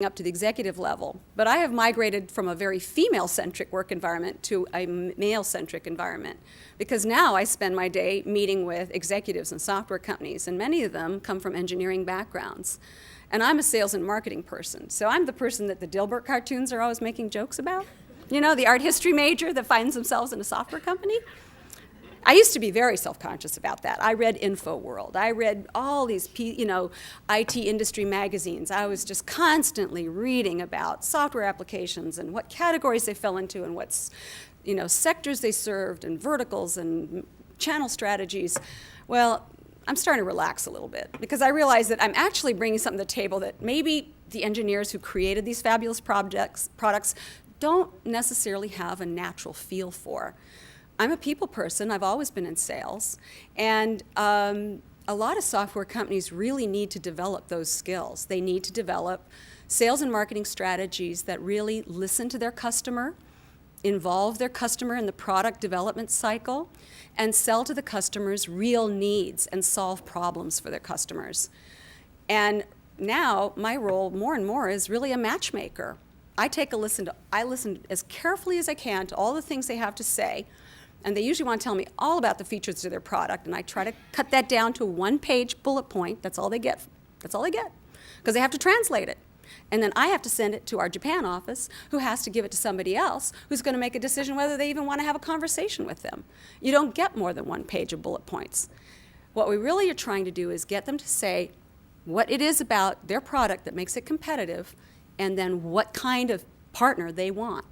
up to the executive level, but I have migrated from a very female-centric work environment to a male-centric environment, because now I spend my day meeting with executives in software companies, and many of them come from engineering backgrounds. And I'm a sales and marketing person, so I'm the person that the Dilbert cartoons are always making jokes about. You know, the art history major that finds themselves in a software company. I used to be very self-conscious about that. I read InfoWorld. I read all these, IT industry magazines. I was just constantly reading about software applications and what categories they fell into and what, sectors they served and verticals and channel strategies. Well, I'm starting to relax a little bit because I realize that I'm actually bringing something to the table that maybe the engineers who created these fabulous products don't necessarily have a natural feel for. I'm a people person. I've always been in sales. And a lot of software companies really need to develop those skills. They need to develop sales and marketing strategies that really listen to their customer, involve their customer in the product development cycle, and sell to the customer's real needs and solve problems for their customers. And now my role more and more is really a matchmaker. I listen as carefully as I can to all the things they have to say. And they usually want to tell me all about the features of their product, and I try to cut that down to a one-page bullet point. That's all they get. That's all they get, because they have to translate it. And then I have to send it to our Japan office, who has to give it to somebody else who's going to make a decision whether they even want to have a conversation with them. You don't get more than one page of bullet points. What we really are trying to do is get them to say what it is about their product that makes it competitive, and then what kind of partner they want.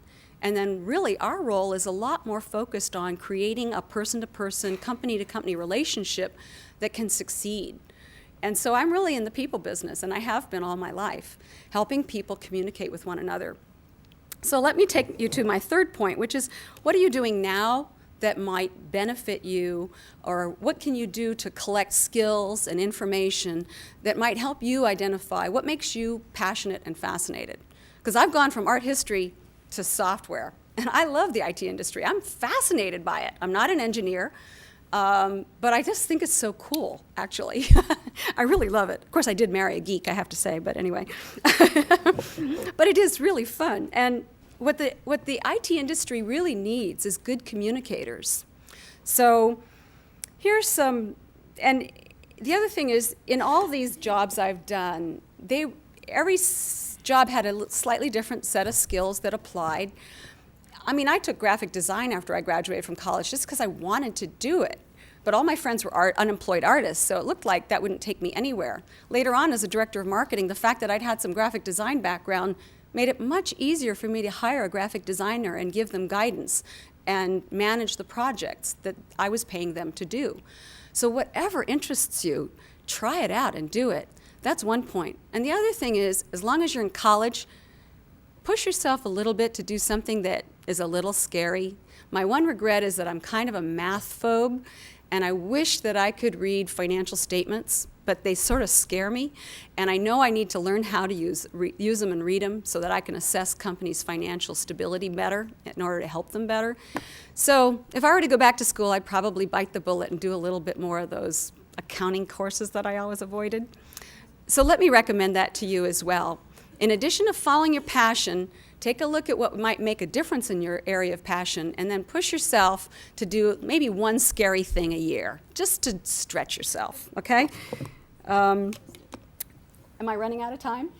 And then really our role is a lot more focused on creating a person-to-person, company-to-company relationship that can succeed. And so I'm really in the people business, and I have been all my life, helping people communicate with one another. So let me take you to my third point, which is, what are you doing now that might benefit you, or what can you do to collect skills and information that might help you identify what makes you passionate and fascinated? Because I've gone from art history to software, and I love the IT industry. I'm fascinated by it. I'm not an engineer, but I just think it's so cool, actually. I really love it. Of course, I did marry a geek, I have to say, but anyway. But it is really fun. And what the IT industry really needs is good communicators. So here's some, and the other thing is, in all these jobs I've done, every job had a slightly different set of skills that applied. I mean, I took graphic design after I graduated from college just because I wanted to do it. But all my friends were unemployed artists, so it looked like that wouldn't take me anywhere. Later on, as a director of marketing, the fact that I'd had some graphic design background made it much easier for me to hire a graphic designer and give them guidance and manage the projects that I was paying them to do. So whatever interests you, try it out and do it. That's one point. And the other thing is, as long as you're in college, push yourself a little bit to do something that is a little scary. My one regret is that I'm kind of a math phobe, and I wish that I could read financial statements, but they sort of scare me. And I know I need to learn how to use them and read them so that I can assess companies' financial stability better in order to help them better. So if I were to go back to school, I'd probably bite the bullet and do a little bit more of those accounting courses that I always avoided. So let me recommend that to you as well. In addition to following your passion, take a look at what might make a difference in your area of passion, and then push yourself to do maybe one scary thing a year, just to stretch yourself, okay? Am I running out of time?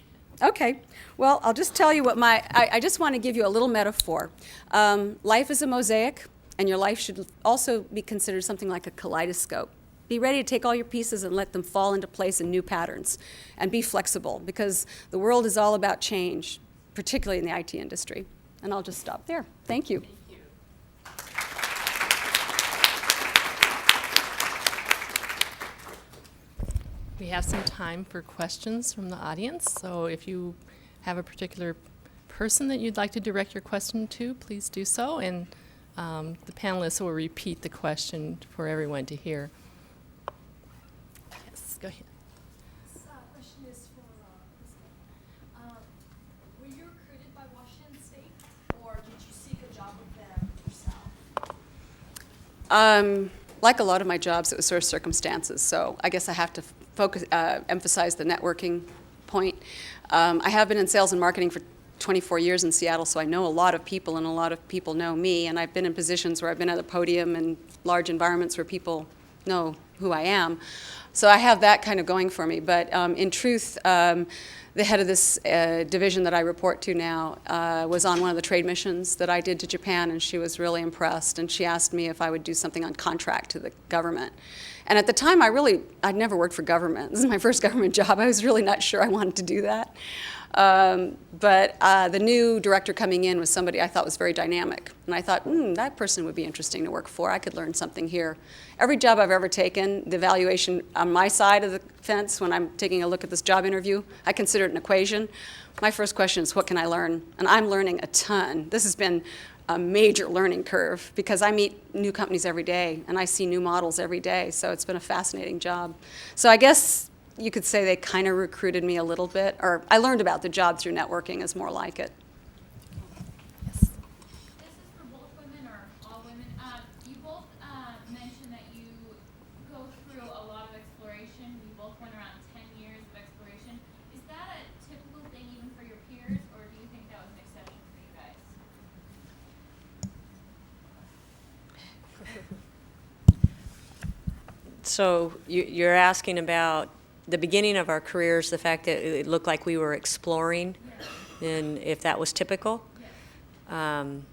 Okay. Well, I'll just tell you what I just want to give you a little metaphor. Life is a mosaic, and your life should also be considered something like a kaleidoscope. Be ready to take all your pieces and let them fall into place in new patterns, and be flexible, because the world is all about change, particularly in the IT industry. And I'll just stop there. Thank you. We have some time for questions from the audience, so if you have a particular person that you'd like to direct your question to, please do so, and the panelists will repeat the question for everyone to hear. Yes, go ahead. This question is for Elizabeth. Were you recruited by Washington State, or did you seek a job with them yourself? Like a lot of my jobs, it was sort of circumstances, so I guess I have to emphasize the networking point. I have been in sales and marketing for 24 years in Seattle, so I know a lot of people, and a lot of people know me. And I've been in positions where I've been at the podium in large environments where people know who I am. So I have that kind of going for me. But in truth, the head of this division that I report to now was on one of the trade missions that I did to Japan, and she was really impressed. And she asked me if I would do something on contract to the government. And at the time, I'd never worked for government. This is my first government job. I was really not sure I wanted to do that. But the new director coming in was somebody I thought was very dynamic. And I thought, that person would be interesting to work for. I could learn something here. Every job I've ever taken, the evaluation on my side of the fence, when I'm taking a look at this job interview, I consider it an equation. My first question is, what can I learn? And I'm learning a ton. This has been a major learning curve because I meet new companies every day and I see new models every day. So it's been a fascinating job. So I guess you could say they kind of recruited me a little bit, or I learned about the job through networking is more like it. Yes. This is for both women or all women. You both mentioned that you go through a lot of exploration. You both went around 10 years of exploration. Is that a typical thing even for your peers, or do you think that was an exception for you guys? So you're asking about the beginning of our careers, the fact that it looked like we were exploring, and if that was typical. I'm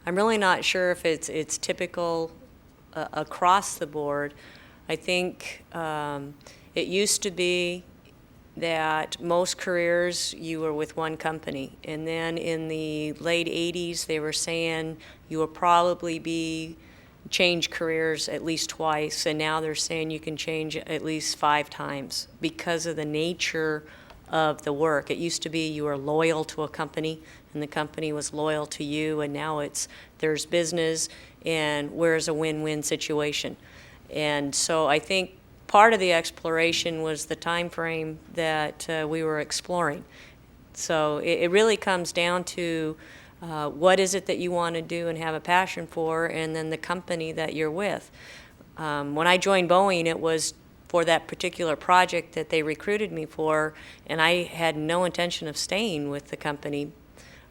really not sure if it's typical across the board. I think it used to be that most careers you were with one company, and then in the late 80s they were saying you will probably change careers at least twice, and now they're saying you can change at least 5 times because of the nature of the work. It used to be you were loyal to a company and the company was loyal to you, and now there's business and where's a win-win situation. And so I think part of the exploration was the time frame that we were exploring. So it really comes down to what is it that you want to do and have a passion for, and then the company that you're with. When I joined Boeing, it was for that particular project that they recruited me for, and I had no intention of staying with the company.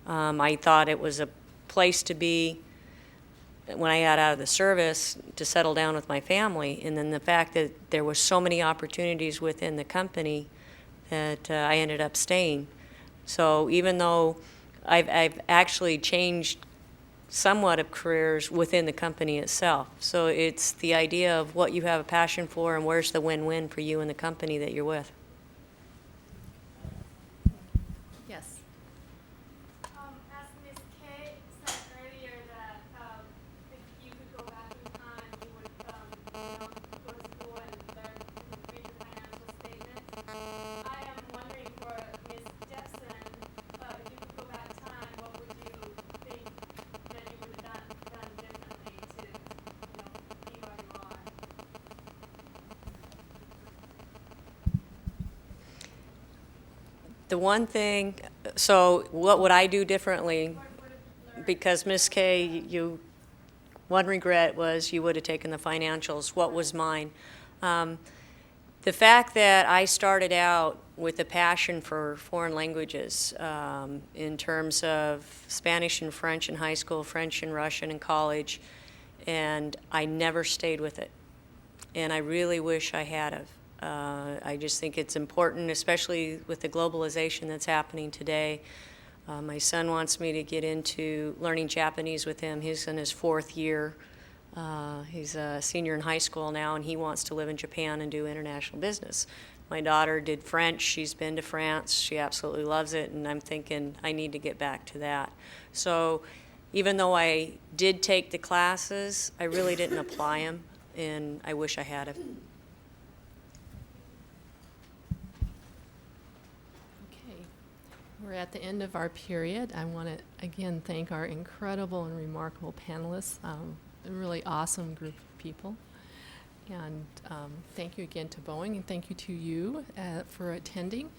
I thought it was a place to be when I got out of the service to settle down with my family, and then the fact that there were so many opportunities within the company that I ended up staying. So even though I've actually changed somewhat of careers within the company itself. So it's the idea of what you have a passion for and where's the win-win for you and the company that you're with. Yes. As Ms. K said earlier that if you could go back in time, you would go to school and learn to read the financial statements. I am wondering for Ms. Jepson, if you could go back in time, what would you think that you would have done differently to, be where you are? The one thing, so what would I do differently? Because Ms. K, one regret was you would have taken the financials. What was mine? The fact that I started out with a passion for foreign languages in terms of Spanish and French in high school, French and Russian in college, and I never stayed with it. And I really wish I had have. I just think it's important, especially with the globalization that's happening today. My son wants me to get into learning Japanese with him. He's in his 4th year. He's a senior in high school now, and he wants to live in Japan and do international business. My daughter did French. She's been to France. She absolutely loves it, and I'm thinking I need to get back to that. So even though I did take the classes, I really didn't apply them, and I wish I had it. Okay. We're at the end of our period. I want to again thank our incredible and remarkable panelists, a really awesome group of people. And thank you again to Boeing, and thank you to you for attending.